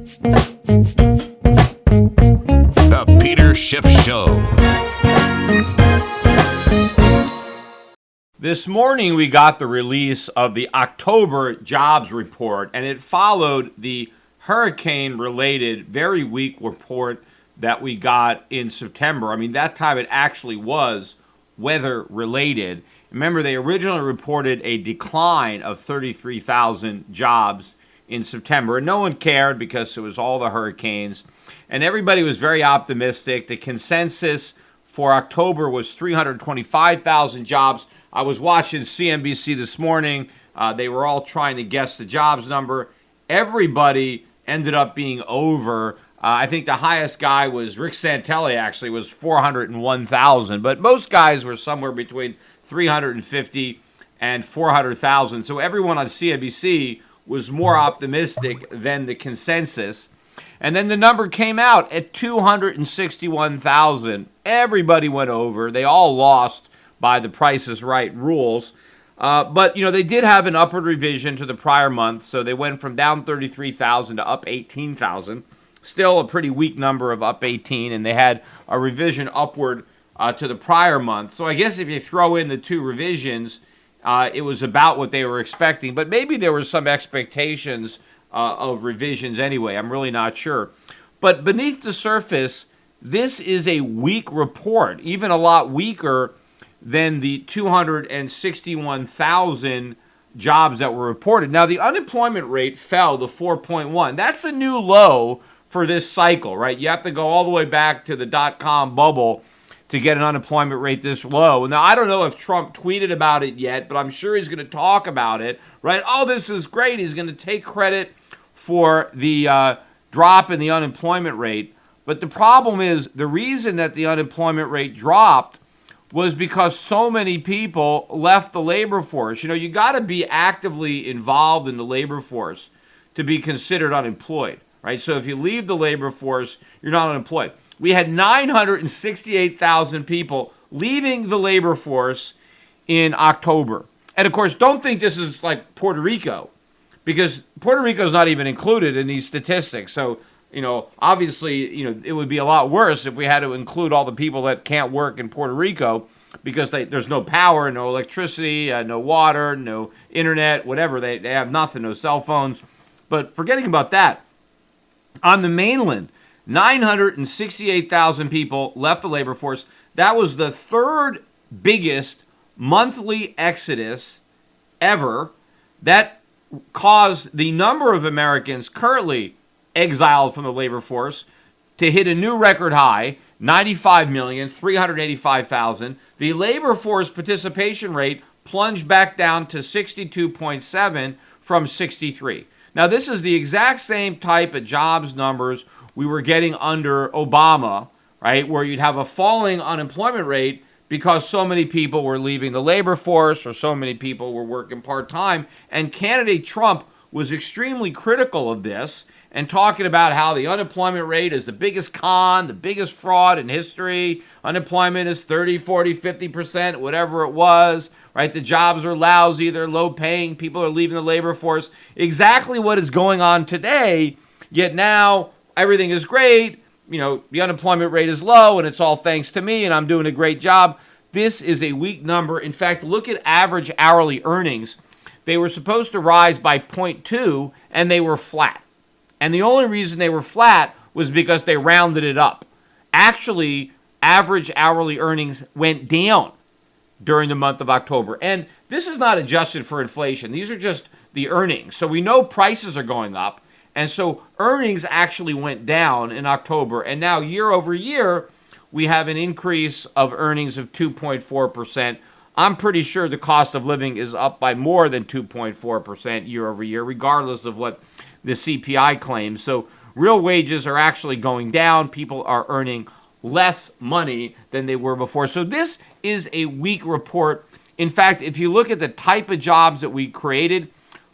The Peter Schiff Show. This morning we got the release of the October jobs report, and it followed the hurricane-related very weak report that we got in September. I mean, that time it actually was weather-related. Remember, they originally reported a decline of 33,000 jobs in September, and no one cared because it was all the hurricanes, and everybody was very optimistic. The consensus for October was 325,000 jobs. I was watching CNBC this morning. They were all trying to guess the jobs number. Everybody ended up being over. I think the highest guy was Rick Santelli, actually, was 401,000. But most guys were somewhere between 350 and 400,000. So everyone on CNBC was more optimistic than the consensus. And then the number came out at 261,000. Everybody went over. They all lost by the Price is Right rules. But, they did have an upward revision to the prior month. So they went from down 33,000 to up 18,000. Still a pretty weak number of up 18. And they had a revision upward to the prior month. So I guess if you throw in the two revisions, it was about what they were expecting. But maybe there were some expectations of revisions anyway. I'm really not sure. But beneath the surface, this is a weak report, even a lot weaker than the 261,000 jobs that were reported. Now, the unemployment rate fell to 4.1. That's a new low for this cycle, right? You have to go all the way back to the dot-com bubble to get an unemployment rate this low. Now, I don't know if Trump tweeted about it yet, but I'm sure he's going to talk about it, right? Oh, this is great. He's going to take credit for the drop in the unemployment rate. But the problem is the reason that the unemployment rate dropped was because so many people left the labor force. You got to be actively involved in the labor force to be considered unemployed, right? So if you leave the labor force, you're not unemployed. We had 968,000 people leaving the labor force in October. And of course, don't think this is like Puerto Rico, because Puerto Rico is not even included in these statistics. So, obviously, it would be a lot worse if we had to include all the people that can't work in Puerto Rico because there's no power, no electricity, no water, no internet, whatever. They have nothing, no cell phones. But forgetting about that, on the mainland, 968,000 people left the labor force. That was the third biggest monthly exodus ever. That caused the number of Americans currently exiled from the labor force to hit a new record high, 95,385,000. The labor force participation rate plunged back down to 62.7 from 63. Now, this is the exact same type of jobs numbers we were getting under Obama, right, where you'd have a falling unemployment rate because so many people were leaving the labor force or so many people were working part-time. And candidate Trump was extremely critical of this and talking about how the unemployment rate is the biggest con, the biggest fraud in history. Unemployment is 30, 40, 50%, whatever it was, right? The jobs are lousy, they're low paying, people are leaving the labor force. Exactly what is going on today, yet now everything is great. The unemployment rate is low and it's all thanks to me and I'm doing a great job. This is a weak number. In fact, look at average hourly earnings. They were supposed to rise by 0.2 and they were flat. And the only reason they were flat was because they rounded it up. Actually, average hourly earnings went down during the month of October. And this is not adjusted for inflation. These are just the earnings. So we know prices are going up. And so earnings actually went down in October. And now year over year, we have an increase of earnings of 2.4%. I'm pretty sure the cost of living is up by more than 2.4% year over year, regardless of what the CPI claims. So real wages are actually going down. People are earning less money than they were before. So this is a weak report. In fact, if you look at the type of jobs that we created,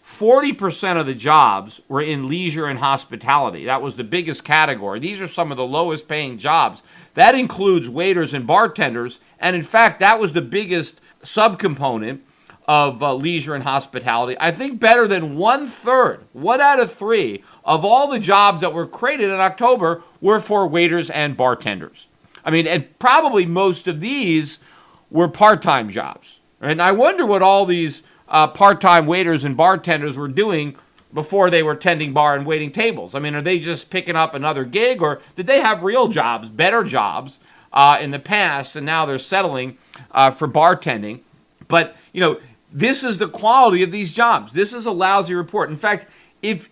40% of the jobs were in leisure and hospitality. That was the biggest category. These are some of the lowest paying jobs. That includes waiters and bartenders. And in fact, that was the biggest subcomponent of leisure and hospitality. I think better than 1/3, 1 out of 3 of all the jobs that were created in October were for waiters and bartenders. I mean, and probably most of these were part-time jobs. And I wonder what all these part-time waiters and bartenders were doing before they were tending bar and waiting tables. I mean, are they just picking up another gig, or did they have real jobs, better jobs in the past, and now they're settling for bartending? But, this is the quality of these jobs. This is a lousy report. In fact, if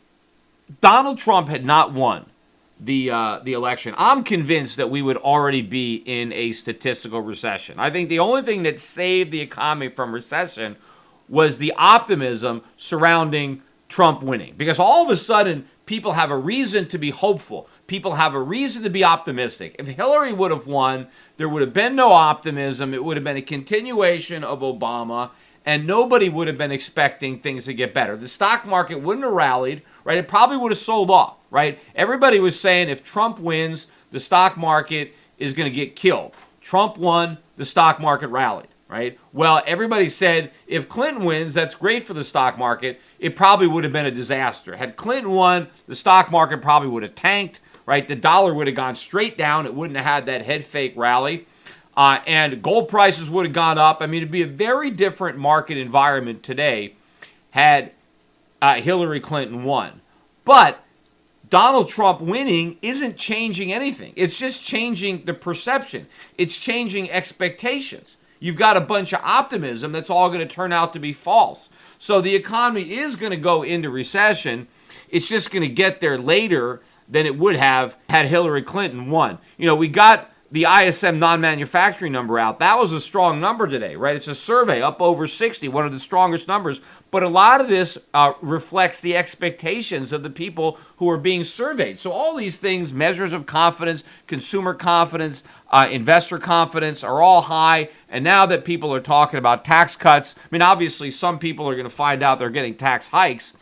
Donald Trump had not won the election, I'm convinced that we would already be in a statistical recession. I think the only thing that saved the economy from recession was the optimism surrounding Trump winning. Because all of a sudden, people have a reason to be hopeful. People have a reason to be optimistic. If Hillary would have won, there would have been no optimism. It would have been a continuation of Obama, and nobody would have been expecting things to get better. The stock market wouldn't have rallied, right? It probably would have sold off, right? Everybody was saying if Trump wins, the stock market is going to get killed. Trump won, the stock market rallied, right? Well, everybody said if Clinton wins, that's great for the stock market. It probably would have been a disaster. Had Clinton won, the stock market probably would have tanked, right? The dollar would have gone straight down. It wouldn't have had that head fake rally. And gold prices would have gone up. I mean, it'd be a very different market environment today had Hillary Clinton won. But Donald Trump winning isn't changing anything. It's just changing the perception. It's changing expectations. You've got a bunch of optimism that's all going to turn out to be false. So the economy is going to go into recession. It's just going to get there later than it would have had Hillary Clinton won. We got the ISM non-manufacturing number out. That was a strong number today, right? It's a survey up over 60, one of the strongest numbers. But a lot of this reflects the expectations of the people who are being surveyed. So all these things, measures of confidence, consumer confidence, investor confidence, are all high. And now that people are talking about tax cuts, I mean, obviously some people are going to find out they're getting tax hikes,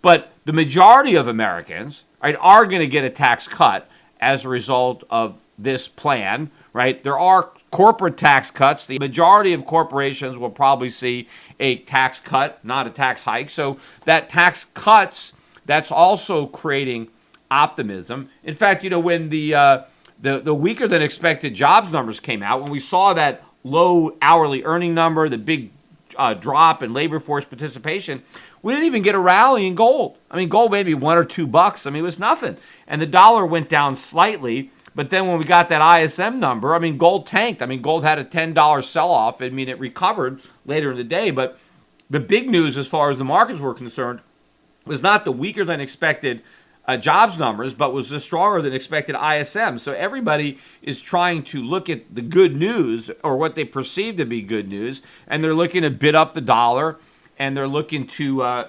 but the majority of Americans, right, are going to get a tax cut as a result of this plan, right? There are corporate tax cuts. The majority of corporations will probably see a tax cut, not a tax hike. So that tax cuts, that's also creating optimism. In fact, when the weaker than expected jobs numbers came out, when we saw that low hourly earning number, the big drop in labor force participation, we didn't even get a rally in gold. I mean, gold maybe $1 or $2. I mean, it was nothing. And the dollar went down slightly. But then when we got that ISM number, I mean, gold tanked. I mean, gold had a $10 sell-off. I mean, it recovered later in the day. But the big news as far as the markets were concerned was not the weaker than expected jobs numbers, but was the stronger than expected ISM. So everybody is trying to look at the good news, or what they perceive to be good news, and they're looking to bid up the dollar, and they're looking to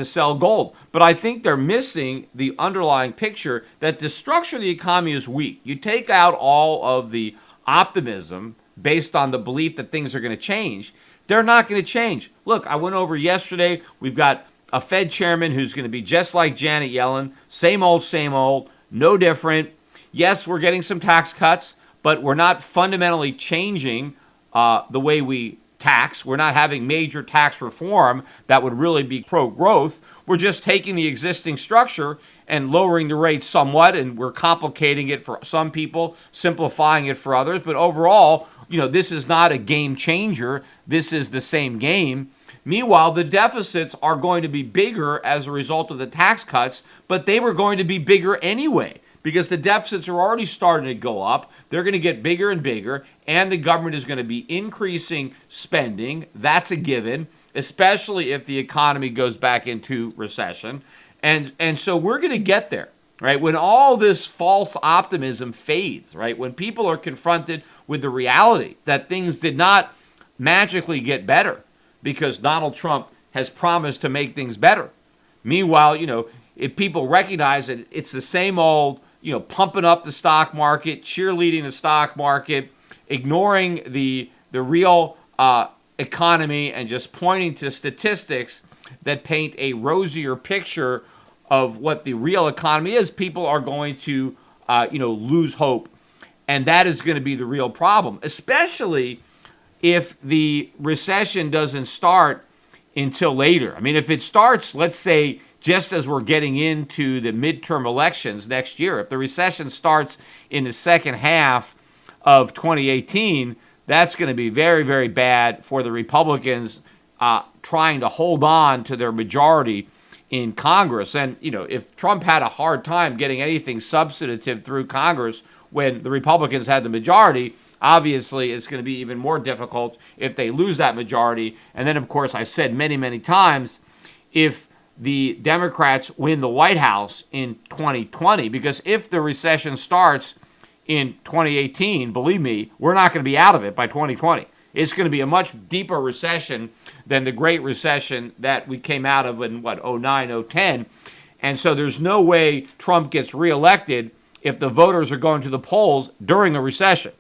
sell gold. But I think they're missing the underlying picture that the structure of the economy is weak. You take out all of the optimism based on the belief that things are going to change, they're not going to change. Look, I went over yesterday. We've got a Fed chairman who's going to be just like Janet Yellen, same old, no different. Yes, we're getting some tax cuts, but we're not fundamentally changing the way we tax. We're not having major tax reform that would really be pro-growth. We're just taking the existing structure and lowering the rates somewhat, and we're complicating it for some people, simplifying it for others. But overall, this is not a game changer. This is the same game. Meanwhile, the deficits are going to be bigger as a result of the tax cuts, but they were going to be bigger anyway, because the deficits are already starting to go up. They're going to get bigger and bigger, and the government is going to be increasing spending. That's a given, especially if the economy goes back into recession. And so we're going to get there, right? When all this false optimism fades, right? When people are confronted with the reality that things did not magically get better because Donald Trump has promised to make things better. Meanwhile, if people recognize that it's the same old, pumping up the stock market, cheerleading the stock market, ignoring the real economy, and just pointing to statistics that paint a rosier picture of what the real economy is, people are going to, lose hope. And that is going to be the real problem, especially if the recession doesn't start until later. I mean, if it starts, let's say, just as we're getting into the midterm elections next year. If the recession starts in the second half of 2018, that's going to be very, very bad for the Republicans trying to hold on to their majority in Congress. And, if Trump had a hard time getting anything substantive through Congress when the Republicans had the majority, obviously it's going to be even more difficult if they lose that majority. And then, of course, I've said many, many times, if the Democrats win the White House in 2020, because if the recession starts in 2018, believe me, we're not going to be out of it by 2020. It's going to be a much deeper recession than the Great Recession that we came out of in, 09, 010. And so there's no way Trump gets reelected if the voters are going to the polls during a recession,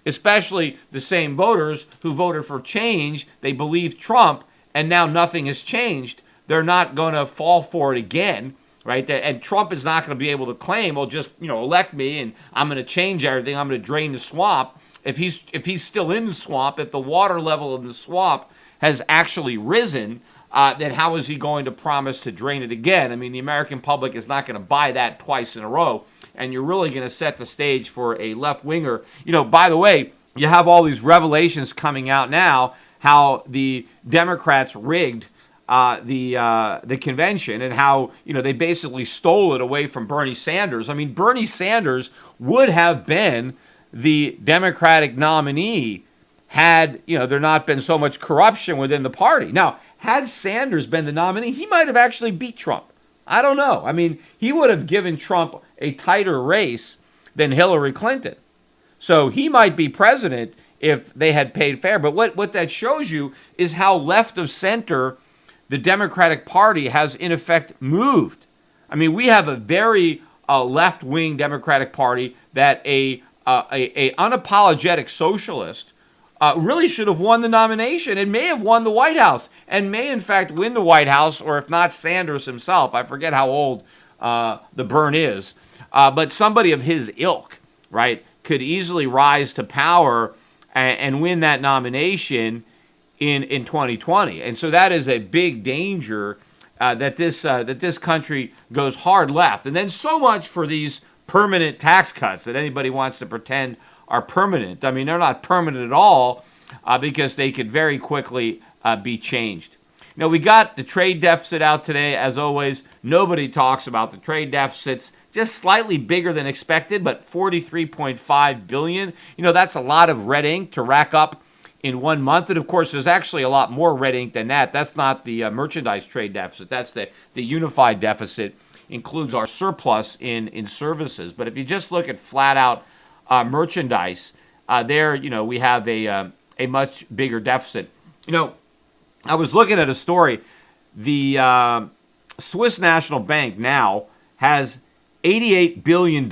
especially the same voters who voted for change. They believe Trump, and now nothing has changed. They're not going to fall for it again, right? And Trump is not going to be able to claim, well, just, elect me and I'm going to change everything. I'm going to drain the swamp. If he's still in the swamp, if the water level in the swamp has actually risen, then how is he going to promise to drain it again? I mean, the American public is not going to buy that twice in a row, and you're really going to set the stage for a left-winger. By the way, you have all these revelations coming out now, how the Democrats rigged the convention, and how they basically stole it away from Bernie Sanders. I mean, Bernie Sanders would have been the Democratic nominee had there not been so much corruption within the party. Now, had Sanders been the nominee, he might have actually beat Trump. I don't know. I mean, he would have given Trump a tighter race than Hillary Clinton. So he might be president if they had paid fair. But what that shows you is how left of center the Democratic Party has, in effect, moved. I mean, we have a very left-wing Democratic Party that a unapologetic socialist really should have won the nomination and may have won the White House and may, in fact, win the White House, or if not, Sanders himself. I forget how old the Byrne is. But somebody of his ilk, right, could easily rise to power and win that nomination in 2020. And so that is a big danger that this country goes hard left. And then so much for these permanent tax cuts that anybody wants to pretend are permanent. I mean, they're not permanent at all because they could very quickly be changed. We got the trade deficit out today. As always, nobody talks about the trade deficits. Just slightly bigger than expected, but $43.5 billion. That's a lot of red ink to rack up in 1 month. And of course, there's actually a lot more red ink than that. That's not the merchandise trade deficit. That's the unified deficit. Includes our surplus in services. But if you just look at flat out merchandise, there, we have a much bigger deficit. I was looking at a story. The Swiss National Bank now has $88 billion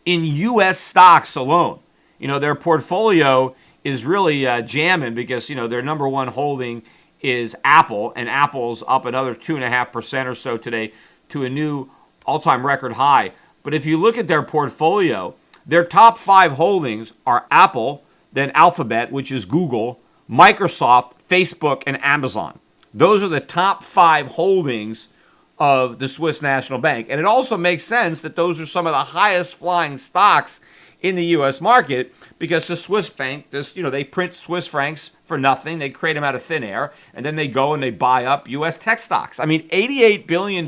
in U.S. stocks alone. Their portfolio is really jamming because, their number one holding is Apple, and Apple's up another 2.5% or so today to a new all-time record high. But if you look at their portfolio, their top 5 holdings are Apple, then Alphabet, which is Google, Microsoft, Facebook, and Amazon. Those are the top 5 holdings of the Swiss National Bank. And it also makes sense that those are some of the highest flying stocks in the U.S. market because the Swiss bank, they print Swiss francs for nothing. They create them out of thin air, and then they go and they buy up U.S. tech stocks. I mean, $88 billion,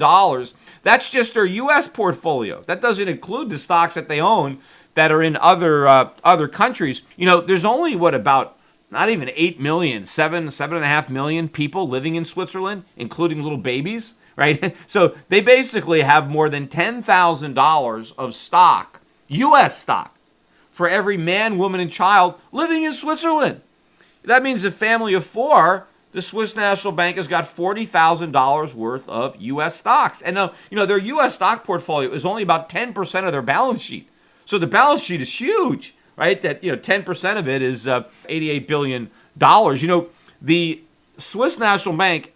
that's just their U.S. portfolio. That doesn't include the stocks that they own that are in other countries. There's only, about not even 8 million, 7.5 million people living in Switzerland, including little babies, right? So they basically have more than $10,000 of stock, U.S. stock, for every man, woman, and child living in Switzerland. That means a family of 4, the Swiss National Bank has got $40,000 worth of U.S. stocks. And their U.S. stock portfolio is only about 10% of their balance sheet. So the balance sheet is huge, right? That 10% of it is $88 billion. The Swiss National Bank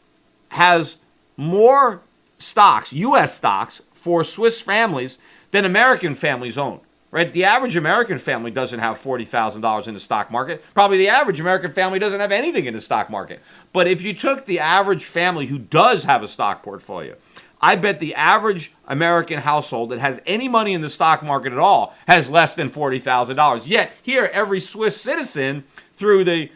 has more stocks, U.S. stocks, for Swiss families than American families own. Right? The average American family doesn't have $40,000 in the stock market. Probably the average American family doesn't have anything in the stock market. But if you took the average family who does have a stock portfolio, I bet the average American household that has any money in the stock market at all has less than $40,000. Yet here, every Swiss citizen through the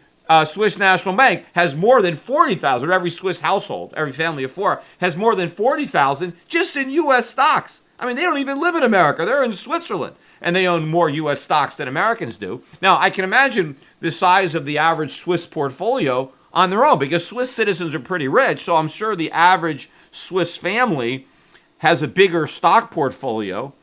Swiss National Bank has more than 40,000. Every Swiss household, every family of four, has more than 40,000 just in U.S. stocks. I mean, they don't even live in America. They're in Switzerland, and they own more U.S. stocks than Americans do. Now, I can imagine the size of the average Swiss portfolio on their own, because Swiss citizens are pretty rich, so I'm sure the average Swiss family has a bigger stock portfolio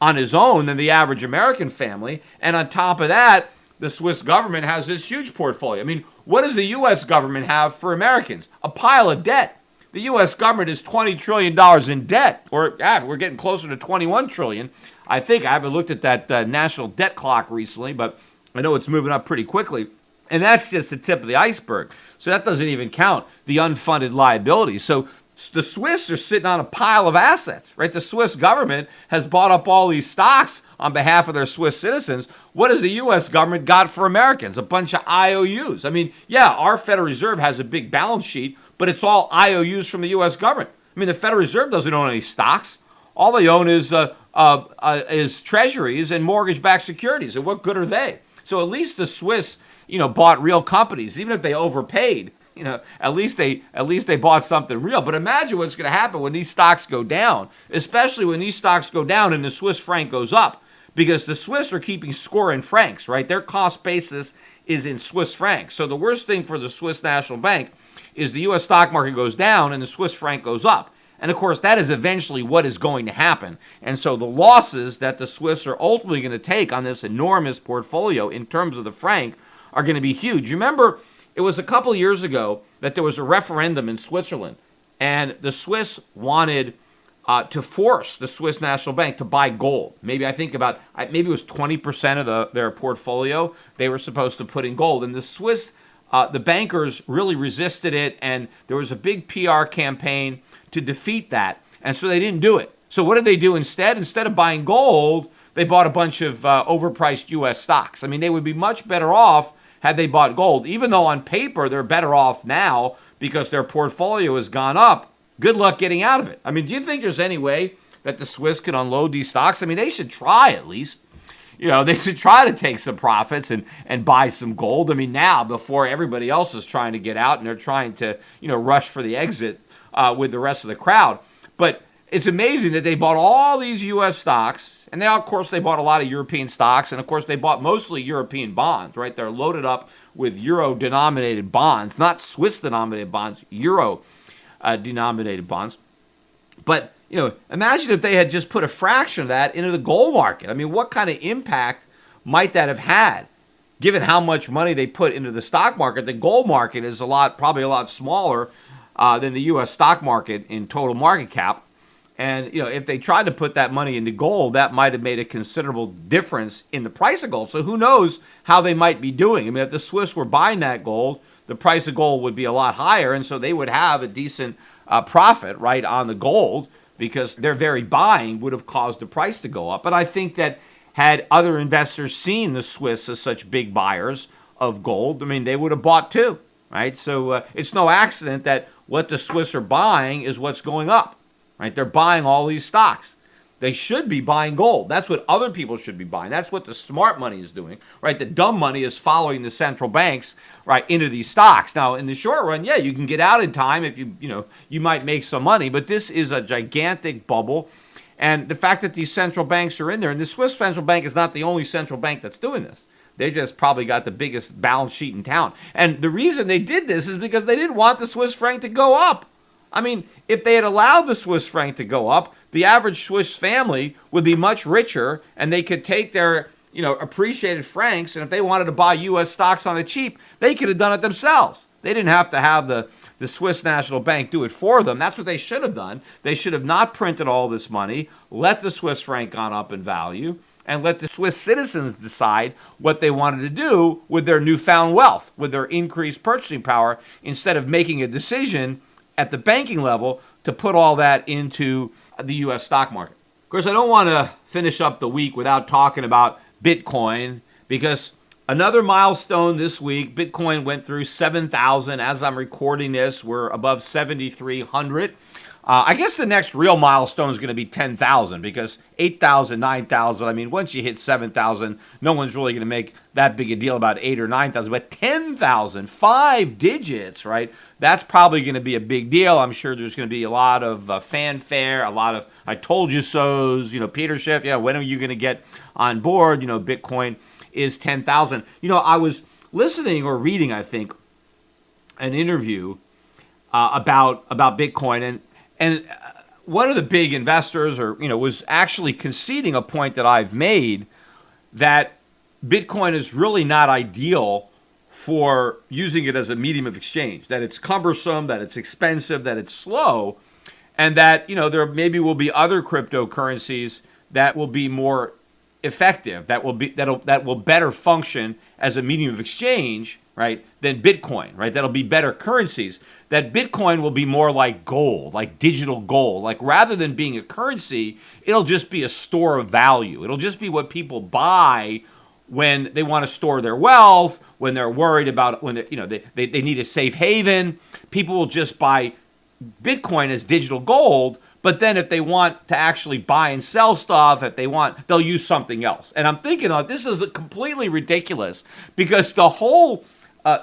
on his own than the average American family. And on top of that, the Swiss government has this huge portfolio. I mean, what does the U.S. government have for Americans? A pile of debt. The U.S. government is $20 trillion in debt, or we're getting closer to $21 trillion. I think I haven't looked at that national debt clock recently, but I know it's moving up pretty quickly. And that's just the tip of the iceberg. So that doesn't even count the unfunded liabilities. So the Swiss are sitting on a pile of assets, right? The Swiss government has bought up all these stocks on behalf of their Swiss citizens. What has the U.S. government got for Americans? A bunch of IOUs. I mean, yeah, our Federal Reserve has a big balance sheet, but it's all IOUs from the U.S. government. I mean, the Federal Reserve doesn't own any stocks. All they own is treasuries and mortgage-backed securities. And what good are they? So at least the Swiss, bought real companies, even if they overpaid. At least they bought something real. But imagine what's going to happen when these stocks go down, especially when these stocks go down and the Swiss franc goes up, because the Swiss are keeping score in francs, right? Their cost basis is in Swiss francs. So the worst thing for the Swiss National Bank is the U.S. stock market goes down and the Swiss franc goes up. And of course, that is eventually what is going to happen. And so the losses that the Swiss are ultimately going to take on this enormous portfolio in terms of the franc are going to be huge. Remember, it was a couple of years ago that there was a referendum in Switzerland, and the Swiss wanted to force the Swiss National Bank to buy gold. Maybe it was 20% of their portfolio they were supposed to put in gold. And the Swiss, the bankers really resisted it, and there was a big PR campaign to defeat that. And so they didn't do it. So what did they do instead? Instead of buying gold, they bought a bunch of overpriced U.S. stocks. I mean, they would be much better off had they bought gold, even though on paper they're better off now because their portfolio has gone up. Good luck getting out of it. I mean, do you think there's any way that the Swiss can unload these stocks? I mean, they should try at least. They should try to take some profits and buy some gold. I mean, now, before everybody else is trying to get out and they're trying to, rush for the exit with the rest of the crowd. But it's amazing that they bought all these U.S. stocks, and they bought a lot of European stocks, and of course they bought mostly European bonds, right? They're loaded up with euro-denominated bonds, not Swiss-denominated bonds, euro-denominated bonds. But, imagine if they had just put a fraction of that into the gold market. I mean, what kind of impact might that have had? Given how much money they put into the stock market, the gold market is probably a lot smaller than the U.S. stock market in total market cap. And, if they tried to put that money into gold, that might have made a considerable difference in the price of gold. So who knows how they might be doing? I mean, if the Swiss were buying that gold, the price of gold would be a lot higher. And so they would have a decent profit, right, on the gold, because their very buying would have caused the price to go up. But I think that had other investors seen the Swiss as such big buyers of gold, I mean, they would have bought too, right? So it's no accident that what the Swiss are buying is what's going up. Right? They're buying all these stocks. They should be buying gold. That's what other people should be buying. That's what the smart money is doing, right? The dumb money is following the central banks, right, into these stocks. Now, in the short run, yeah, you can get out in time if you might make some money, but this is a gigantic bubble. And the fact that these central banks are in there, and the Swiss central bank is not the only central bank that's doing this. They just probably got the biggest balance sheet in town. And the reason they did this is because they didn't want the Swiss franc to go up. I mean, if they had allowed the Swiss franc to go up, the average Swiss family would be much richer, and they could take their, appreciated francs, and if they wanted to buy U.S. stocks on the cheap, they could have done it themselves. They didn't have to have the Swiss National Bank do it for them. That's what they should have done. They should have not printed all this money, let the Swiss franc gone up in value, and let the Swiss citizens decide what they wanted to do with their newfound wealth, with their increased purchasing power, instead of making a decision at the banking level to put all that into the U.S. stock market. Of course, I don't want to finish up the week without talking about Bitcoin, because another milestone this week, Bitcoin went through 7,000. As I'm recording this, we're above 7,300. I guess the next real milestone is going to be 10,000 because 8,000, 9,000. I mean, once you hit 7,000, no one's really going to make that big a deal about 8 or 9,000. But 10,000, 5 digits, right? That's probably going to be a big deal. I'm sure there's going to be a lot of fanfare, a lot of I told you so's. Peter Schiff, yeah, when are you going to get on board? Bitcoin is 10,000. I was listening or reading, I think, an interview about Bitcoin, and one of the big investors, was actually conceding a point that I've made that Bitcoin is really not ideal for using it as a medium of exchange. That it's cumbersome, that it's expensive, that it's slow, and that there maybe will be other cryptocurrencies that will be more effective, that will better function as a medium of exchange, right, than Bitcoin, right? That'll be better currencies. That Bitcoin will be more like gold, like digital gold. Like rather than being a currency, it'll just be a store of value. It'll just be what people buy when they want to store their wealth, when they're worried about when they need a safe haven. People will just buy Bitcoin as digital gold. But then if they want to actually buy and sell stuff, they'll use something else. And I'm thinking, this is completely ridiculous because the whole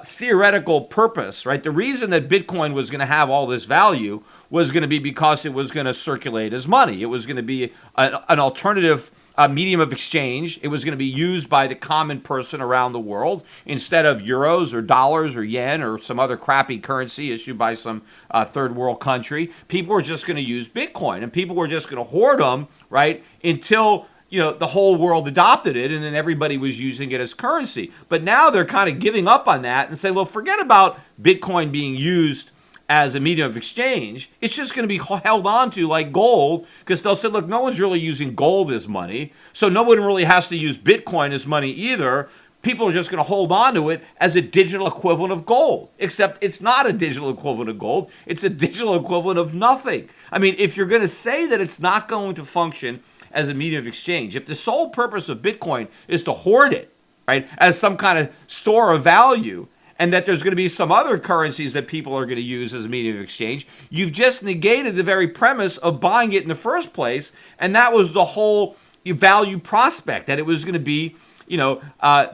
theoretical purpose, right? The reason that Bitcoin was going to have all this value was going to be because it was going to circulate as money. It was going to be an alternative medium of exchange. It was going to be used by the common person around the world instead of euros or dollars or yen or some other crappy currency issued by some third world country. People were just going to use Bitcoin, and people were just going to hoard them, right, until the whole world adopted it, and then everybody was using it as currency. But now they're kind of giving up on that and say, well, forget about Bitcoin being used as a medium of exchange. It's just going to be held on to like gold because they'll say, look, no one's really using gold as money, so no one really has to use Bitcoin as money either. People are just going to hold on to it as a digital equivalent of gold, except it's not a digital equivalent of gold. It's a digital equivalent of nothing. I mean, if you're going to say that it's not going to function as a medium of exchange, if the sole purpose of Bitcoin is to hoard it, right, as some kind of store of value, and that there's going to be some other currencies that people are going to use as a medium of exchange, you've just negated the very premise of buying it in the first place, and that was the whole value prospect, that it was going to be,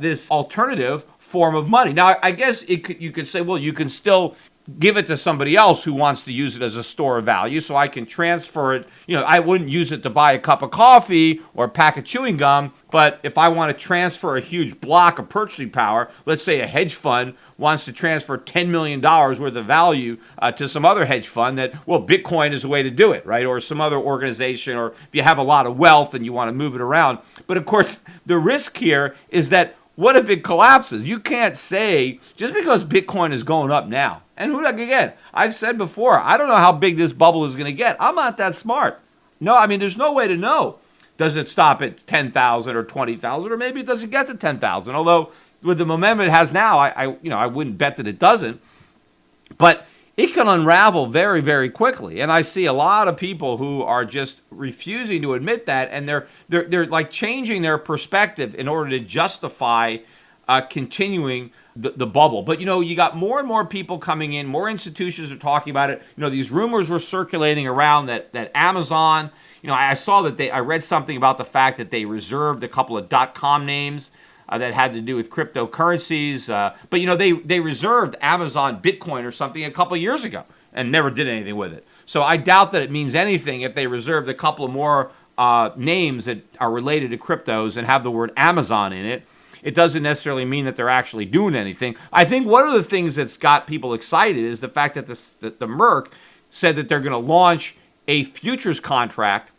this alternative form of money. Now, I guess you could say, well, you can still give it to somebody else who wants to use it as a store of value, so I can transfer it. I wouldn't use it to buy a cup of coffee or a pack of chewing gum, but if I want to transfer a huge block of purchasing power, let's say a hedge fund wants to transfer $10 million worth of value to some other hedge fund, Bitcoin is a way to do it, right? Or some other organization, or if you have a lot of wealth and you want to move it around. But of course, the risk here is that what if it collapses? You can't say, just because Bitcoin is going up now, and again, I've said before, I don't know how big this bubble is going to get. I'm not that smart. No, I mean, there's no way to know. Does it stop at 10,000 or 20,000, or maybe it doesn't get to 10,000? Although with the momentum it has now, I wouldn't bet that it doesn't. But it can unravel very, very quickly. And I see a lot of people who are just refusing to admit that, and they're like changing their perspective in order to justify continuing the bubble. But you got more and more people coming in, more institutions are talking about it. These rumors were circulating around that Amazon, I saw that I read something about the fact that they reserved a couple of .com names that had to do with cryptocurrencies. But they reserved Amazon Bitcoin or something a couple of years ago and never did anything with it. So I doubt that it means anything if they reserved a couple of more names that are related to cryptos and have the word Amazon in it. It doesn't necessarily mean that they're actually doing anything. I think one of the things that's got people excited is the fact that the Merck said that they're going to launch a futures contract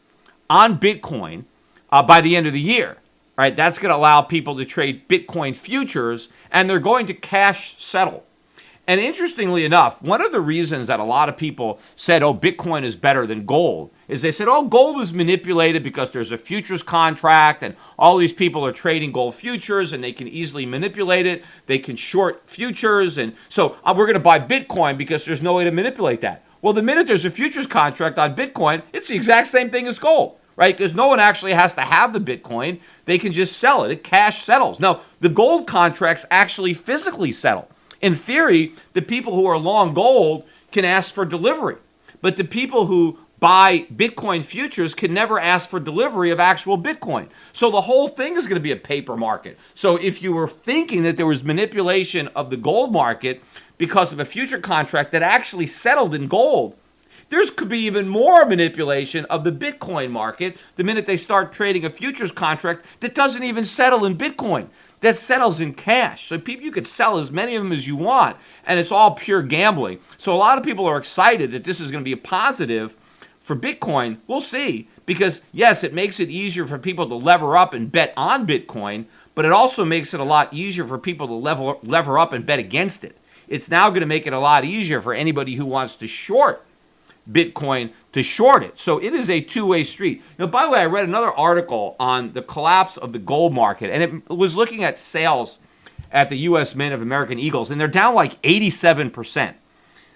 on Bitcoin by the end of the year. Right? That's going to allow people to trade Bitcoin futures, and they're going to cash settle. And interestingly enough, one of the reasons that a lot of people said, Bitcoin is better than gold, is they said, gold is manipulated because there's a futures contract and all these people are trading gold futures and they can easily manipulate it. They can short futures. And so we're going to buy Bitcoin because there's no way to manipulate that. Well, the minute there's a futures contract on Bitcoin, it's the exact same thing as gold, right? Because no one actually has to have the Bitcoin. They can just sell it. It cash settles. Now, the gold contracts actually physically settle. In theory, the people who are long gold can ask for delivery. But the people who buy Bitcoin futures can never ask for delivery of actual Bitcoin. So the whole thing is going to be a paper market. So if you were thinking that there was manipulation of the gold market because of a future contract that actually settled in gold, there could be even more manipulation of the Bitcoin market the minute they start trading a futures contract that doesn't even settle in Bitcoin, that settles in cash. So people, you could sell as many of them as you want, and it's all pure gambling. So a lot of people are excited that this is going to be a positive for Bitcoin. We'll see, because yes, it makes it easier for people to lever up and bet on Bitcoin, but it also makes it a lot easier for people to lever up and bet against it. It's now going to make it a lot easier for anybody who wants to short Bitcoin to short it. So it is a two-way street. Now, by the way, I read another article on the collapse of the gold market, and it was looking at sales at the U.S. Mint of American Eagles, and they're down like 87%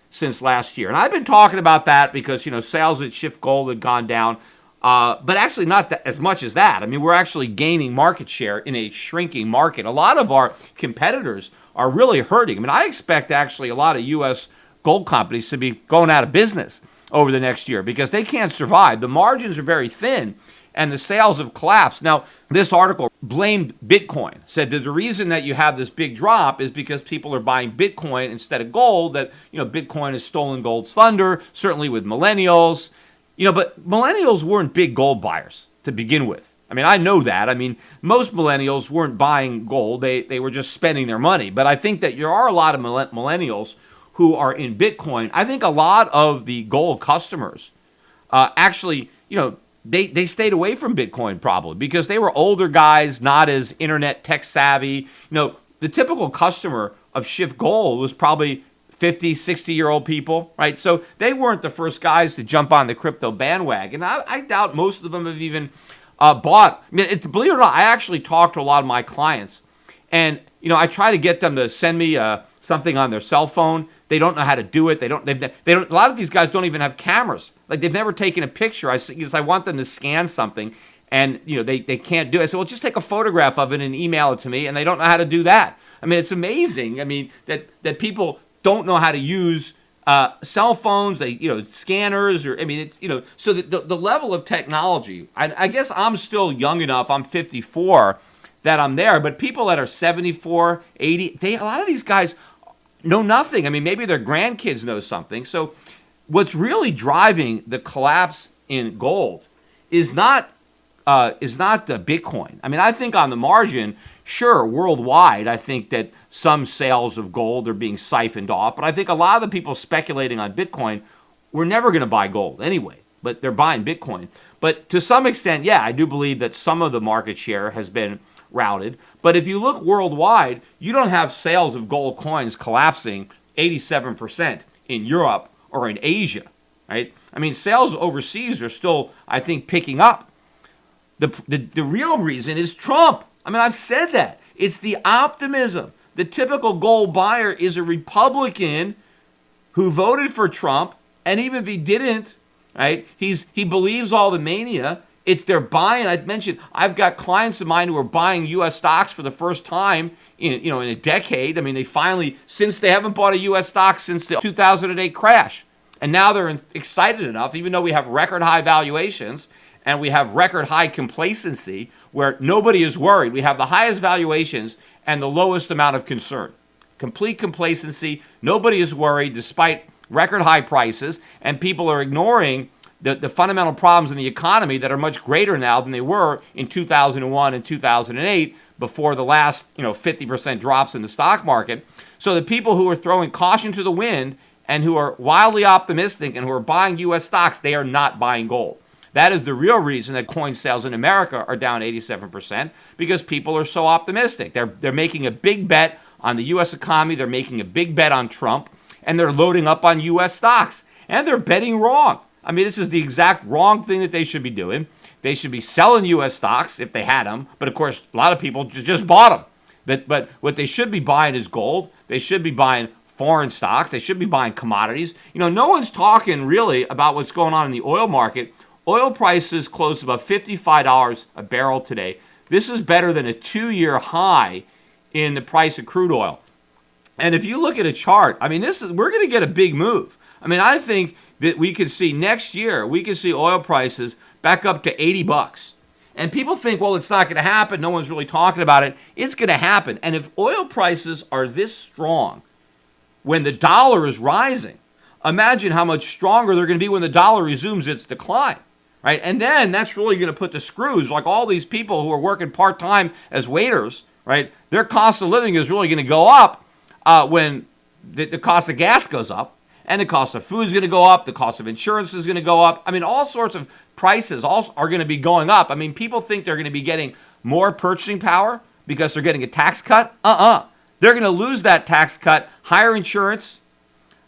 since last year. And I've been talking about that because, sales at Schiff Gold had gone down, but actually not as much as that. I mean, we're actually gaining market share in a shrinking market. A lot of our competitors are really hurting. I mean, I expect actually a lot of U.S. gold companies to be going out of business over the next year because they can't survive. The margins are very thin and the sales have collapsed. Now, this article blamed Bitcoin, said that the reason that you have this big drop is because people are buying Bitcoin instead of gold, that, Bitcoin has stolen gold's thunder, certainly with millennials. But millennials weren't big gold buyers to begin with. I mean, I know that. I mean, most millennials weren't buying gold. They were just spending their money. But I think that there are a lot of millennials who are in Bitcoin. I think a lot of the gold customers actually, they stayed away from Bitcoin probably because they were older guys, not as internet tech savvy. The typical customer of Schiff Gold was probably 50, 60-year-old people, right? So they weren't the first guys to jump on the crypto bandwagon. I doubt most of them have even bought. I mean, believe it or not, I actually talked to a lot of my clients, and I try to get them to send me something on their cell phone. They don't know how to do it. They don't. A lot of these guys don't even have cameras. Like, they've never taken a picture. I want them to scan something, and they can't do it. I said, well, just take a photograph of it and email it to me, and they don't know how to do that. I mean, it's amazing. I mean, that people don't know how to use cell phones, scanners, or it's so the level of technology. I guess I'm still young enough. I'm 54, that I'm there. But people that are 74, 80, a lot of these guys know nothing. I mean, maybe their grandkids know something. So what's really driving the collapse in gold is not the Bitcoin. I mean, I think on the margin, sure, worldwide, I think that some sales of gold are being siphoned off. But I think a lot of the people speculating on Bitcoin were never going to buy gold anyway, but they're buying Bitcoin. But to some extent, yeah, I do believe that some of the market share has been routed. But if you look worldwide, you don't have sales of gold coins collapsing 87% in Europe or in Asia, right? I mean, sales overseas are still, I think, picking up. The real reason is Trump. I mean, I've said that. It's the optimism. The typical gold buyer is a Republican who voted for Trump, and even if he didn't, right, he believes all the mania. It's they're buying. I mentioned I've got clients of mine who are buying U.S. stocks for the first time in a decade. I mean, they finally, since they haven't bought a U.S. stock since the 2008 crash, and now they're excited enough, even though we have record high valuations and we have record high complacency where nobody is worried. We have the highest valuations and the lowest amount of concern. Complete complacency. Nobody is worried despite record high prices, and people are ignoring the fundamental problems in the economy that are much greater now than they were in 2001 and 2008 before the last 50% drops in the stock market. So the people who are throwing caution to the wind and who are wildly optimistic and who are buying U.S. stocks, they are not buying gold. That is the real reason that coin sales in America are down 87%, because people are so optimistic. They're making a big bet on the U.S. economy. They're making a big bet on Trump, and they're loading up on U.S. stocks, and they're betting wrong. I mean, this is the exact wrong thing that they should be doing. They should be selling U.S. stocks if they had them, but of course, a lot of people just bought them. But what they should be buying is gold. They should be buying foreign stocks. They should be buying commodities. No one's talking really about what's going on in the oil market. Oil prices closed above $55 a barrel today. This is better than a 2-year high in the price of crude oil. And if you look at a chart, I mean, we're going to get a big move. I mean, I think that we could see next year, we could see oil prices back up to $80. And people think, well, it's not going to happen. No one's really talking about it. It's going to happen. And if oil prices are this strong when the dollar is rising, imagine how much stronger they're going to be when the dollar resumes its decline, right? And then that's really going to put the screws, like all these people who are working part-time as waiters, right? Their cost of living is really going to go up when the cost of gas goes up, and the cost of food is going to go up, the cost of insurance is going to go up. I mean, all sorts of prices are going to be going up. I mean, people think they're going to be getting more purchasing power because they're getting a tax cut. They're going to lose that tax cut. Higher insurance,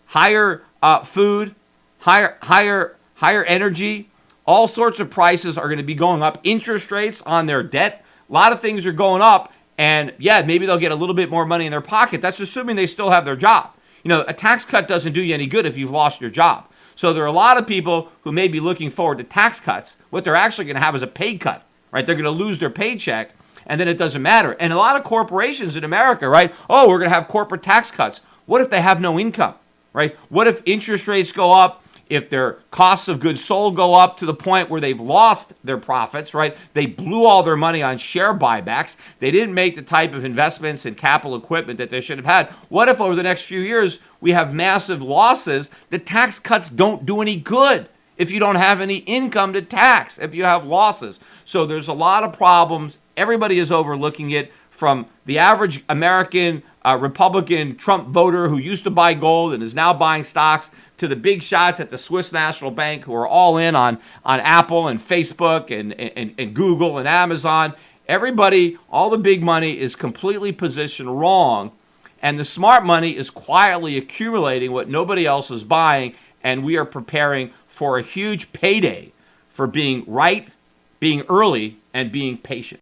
higher food, higher energy. All sorts of prices are going to be going up. Interest rates on their debt. A lot of things are going up. And yeah, maybe they'll get a little bit more money in their pocket. That's assuming they still have their job. You know, a tax cut doesn't do you any good if you've lost your job. So there are a lot of people who may be looking forward to tax cuts. What they're actually going to have is a pay cut, right? They're going to lose their paycheck, and then it doesn't matter. And a lot of corporations in America, right? Oh, we're going to have corporate tax cuts. What if they have no income, right? What if interest rates go up? If their costs of goods sold go up to the point where they've lost their profits, right? They blew all their money on share buybacks. They didn't make the type of investments in capital equipment that they should have had. What if over the next few years we have massive losses? The tax cuts don't do any good if you don't have any income to tax, if you have losses. So there's a lot of problems. Everybody is overlooking it, from the average American Republican Trump voter who used to buy gold and is now buying stocks, to the big shots at the Swiss National Bank who are all in on Apple and Facebook and Google and Amazon. Everybody, all the big money is completely positioned wrong, and the smart money is quietly accumulating what nobody else is buying, and we are preparing for a huge payday for being right, being early, and being patient.